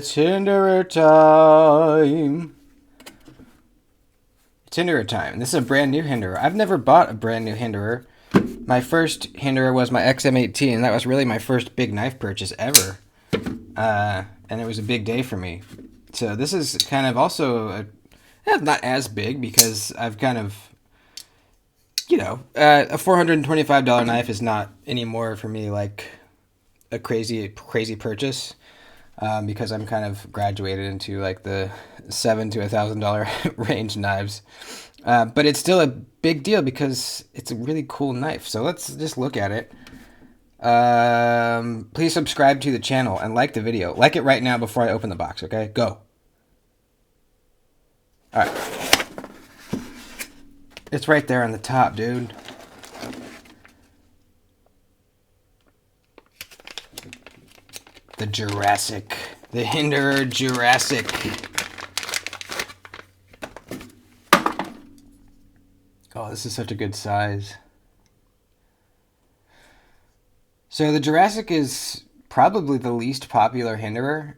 It's Hinderer time. It's Hinderer time. This is a brand new Hinderer. I've never bought a brand new Hinderer. My first Hinderer was my XM18, and that was really my first big knife purchase ever. And it was a big day for me. So this is kind of also not as big because I've kind of, a $425 knife is not anymore for me like a crazy purchase. Because I'm kind of graduated into like the $700 to $1,000 range knives. But it's still a big deal because it's a really cool knife. So let's just look at it. Please subscribe to the channel and like the video. Like it right now before I open the box, okay? Go. All right. It's right there on the top, dude. The Jurassic. The Hinderer Jurassic. Oh, this is such a good size. So the Jurassic is probably the least popular Hinderer.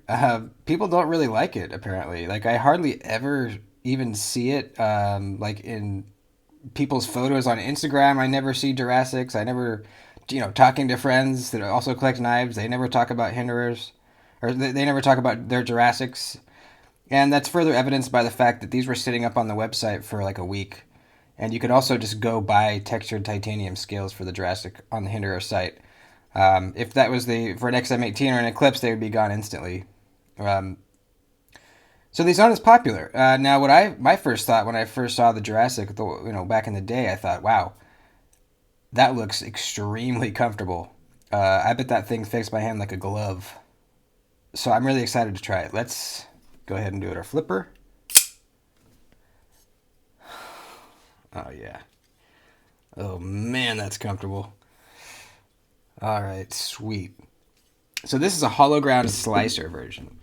People don't really like it, apparently. Like, I hardly ever even see it, like, in people's photos on Instagram. I never see Jurassics. I never... talking to friends that also collect knives, they never talk about Hinderers, or they never talk about their Jurassics. And that's further evidenced by the fact that these were sitting up on the website for like a week. And you could also just go buy textured titanium scales for the Jurassic on the Hinderer site. If that was for an XM18 or an Eclipse, they would be gone instantly. So these aren't as popular. Now, my first thought when I first saw the Jurassic, back in the day, I thought, wow, that looks extremely comfortable. I bet that thing fits my hand like a glove. So I'm really excited to try it. Let's go ahead and do it. Our flipper. Oh, yeah. Oh, man, that's comfortable. All right, sweet. So this is a hollow ground slicer version.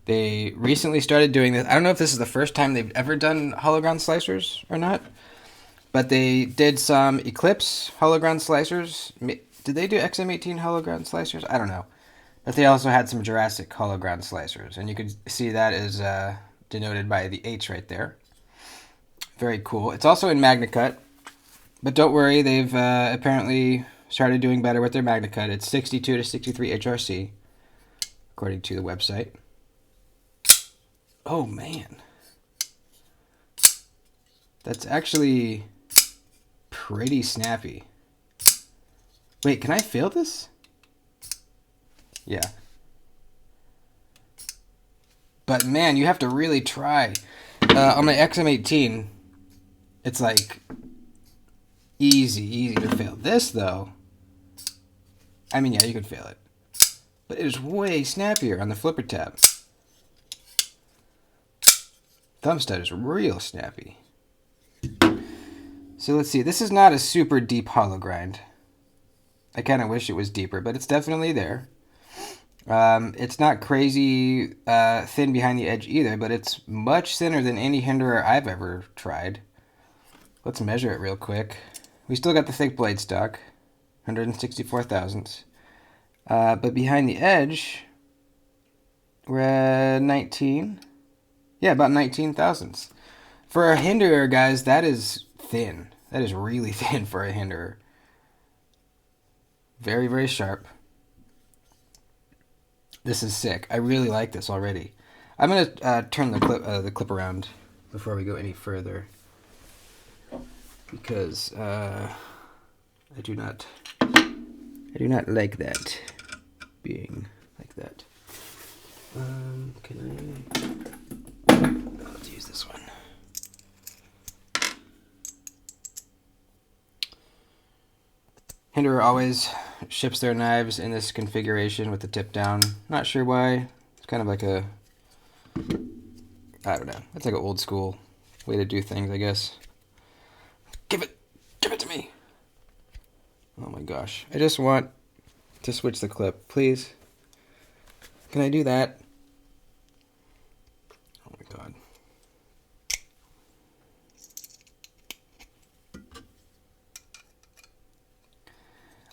They recently started doing this. I don't know if this is the first time they've ever done hollow ground slicers or not. But they did some Eclipse hollow ground slicers. Did they do XM18 hollow ground slicers? I don't know. But they also had some Jurassic hollow ground slicers. And you could see that is denoted by the H right there. Very cool. It's also in MagnaCut. But don't worry, they've apparently started doing better with their MagnaCut. It's 62 to 63 HRC, according to the website. Oh, man. That's actually pretty snappy. Wait, can I feel this? Yeah. But man, you have to really try. On my XM18, it's like easy to fail. This though, I mean, yeah, you could fail it. But it is way snappier on the flipper tab. Thumb stud is real snappy. So let's see. This is not a super deep hollow grind. I kind of wish it was deeper, but it's definitely there. It's not crazy thin behind the edge either, but it's much thinner than any Hinderer I've ever tried. Let's measure it real quick. We still got the thick blade stock, 164 thousandths. But behind the edge, we're at 19. Yeah, about 19 thousandths. For a Hinderer, guys, that is thin. That is really thin for a Hinderer. Very, very sharp. This is sick. I really like this already. I'm gonna turn the clip around before we go any further because I do not like that being like that. Let's use this one. Hinderer always ships their knives in this configuration with the tip down. Not sure why. It's kind of like I don't know. It's like an old school way to do things, I guess. Give it to me. Oh my gosh. I just want to switch the clip, please. Can I do that? Oh my god.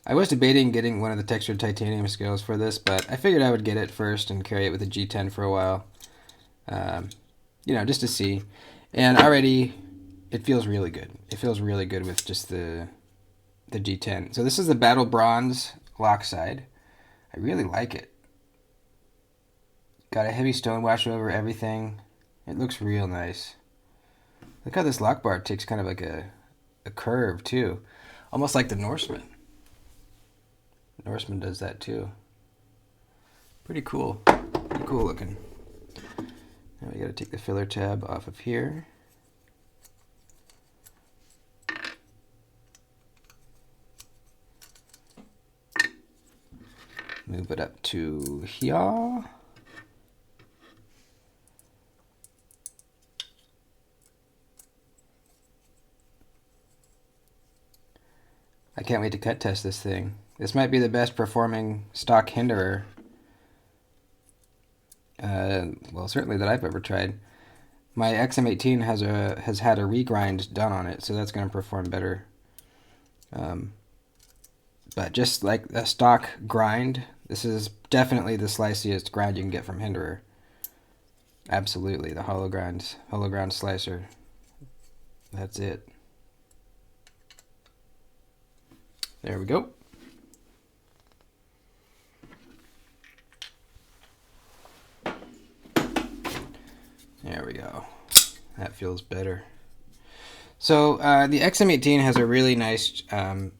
I was debating getting one of the textured titanium scales for this, but I figured I would get it first and carry it with a G10 for a while. You know, just to see. And already, it feels really good. It feels really good with just the G10. So this is the Battle Bronze Lockside. I really like it. Got a heavy stone wash over everything. It looks real nice. Look how this lock bar takes kind of like a curve too. Almost like the Norseman. Norseman does that too. Pretty cool. Pretty cool looking. Now we gotta take the filler tab off of here. Move it up to here. I can't wait to cut test this thing. This might be the best performing stock Hinderer. Well, certainly that I've ever tried. My XM18 has had a regrind done on it, so that's going to perform better. But just like a stock grind, this is definitely the sliciest grind you can get from Hinderer. Absolutely, the hollow ground slicer. That's it. There we go. There we go. That feels better. So the XM18 has a really nice kind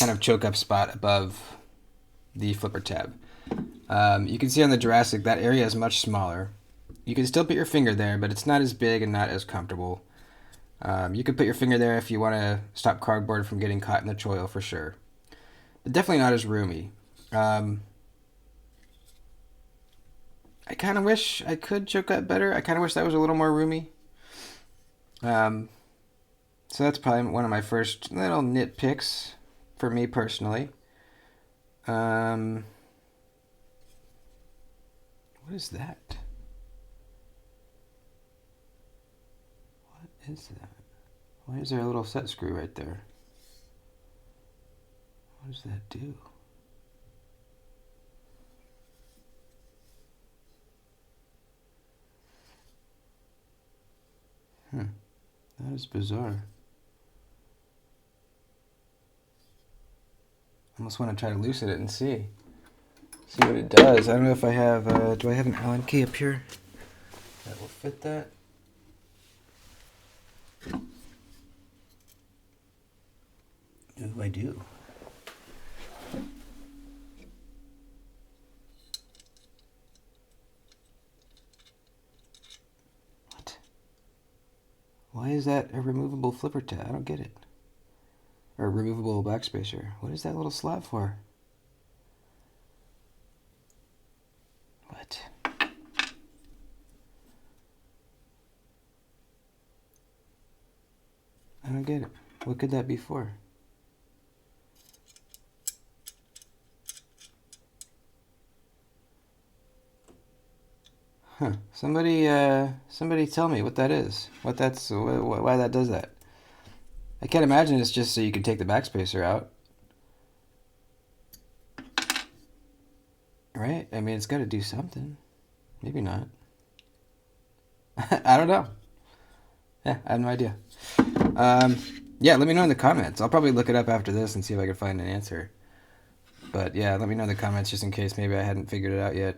of choke up spot above the flipper tab. You can see on the Jurassic that area is much smaller. You can still put your finger there, but it's not as big and not as comfortable. You could put your finger there if you want to stop cardboard from getting caught in the choil for sure. But definitely not as roomy. I kind of wish I could choke up better. I kind of wish that was a little more roomy. So that's probably one of my first little nitpicks for me personally. What is that? What is that? Why is there a little set screw right there? What does that do? That is bizarre. I almost want to try to loosen it and see what it does. I don't know if I have, do I have an Allen key up here that will fit that? Oh, I do. What? Why is that a removable flipper tab? I don't get it. Or a removable backspacer. What is that little slot for? What? I don't get it. What could that be for? Huh. Somebody tell me what that is. Why that does that. I can't imagine it's just so you can take the backspacer out. Right? I mean, it's got to do something. Maybe not. I don't know. Yeah, I have no idea. Yeah, let me know in the comments. I'll probably look it up after this and see if I can find an answer. But yeah, let me know in the comments just in case maybe I hadn't figured it out yet.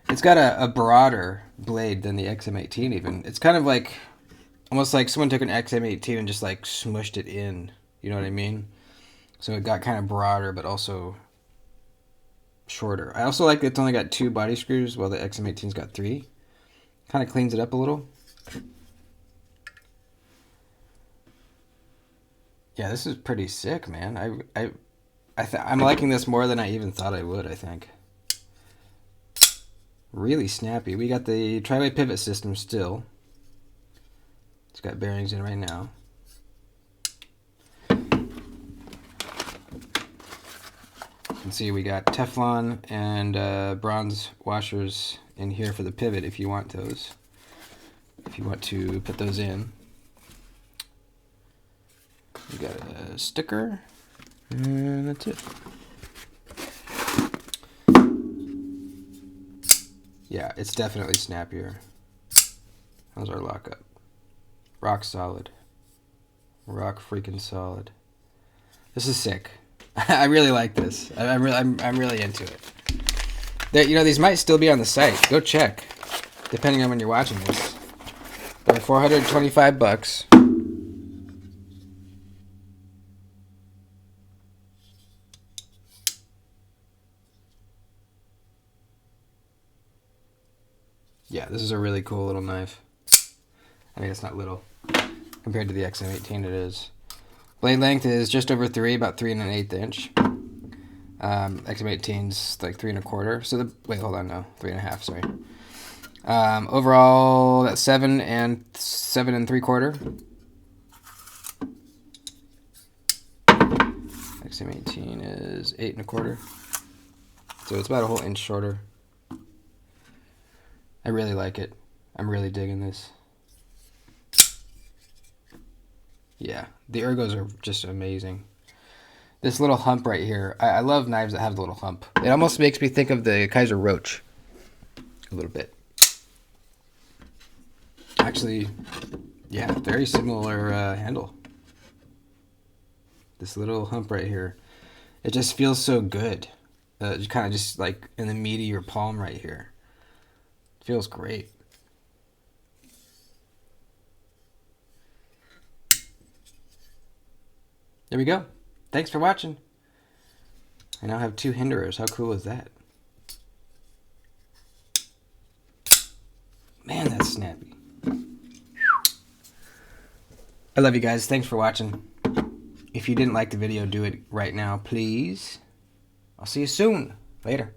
It's got a broader blade than the XM18 even. It's kind of like, almost like someone took an XM18 and just like smushed it in. You know what I mean? So it got kind of broader, but also shorter. I also like that it's only got 2 body screws, while the XM18's got 3. Kind of cleans it up a little. Yeah, this is pretty sick, man. I'm liking this more than I even thought I would, I think. Really snappy. We got the tri-way pivot system still. It's got bearings in right now. You can see we got Teflon and bronze washers in here for the pivot if you want those. If you want to put those in. We got a sticker And that's it. Yeah, it's definitely snappier. How's our lockup? Rock solid. Rock freaking solid. This is sick. I really like this. I'm really into it. There, you know, these might still be on the site. Go check, depending on when you're watching this. They're $425. Yeah, this is a really cool little knife. I mean, it's not little. Compared to the XM18, it is. Blade length is just over 3, about 3 1/8 inch. XM18's like 3 1/4. So wait, hold on, no, 3 1/2. Sorry. Overall, that's 7 3/4. XM18 is 8 1/4. So it's about a whole inch shorter. I really like it. I'm really digging this. Yeah, the ergos are just amazing. This little hump right here, I love knives that have the little hump. It almost makes me think of the Kaiser Roach a little bit. Actually, yeah, very similar handle. This little hump right here, it just feels so good. Kind of just like in the meat of your palm right here. It feels great. There we go. Thanks for watching. I now have 2 Hinderers. How cool is that? Man, that's snappy. I love you guys. Thanks for watching. If you didn't like the video, do it right now, please. I'll see you soon. Later.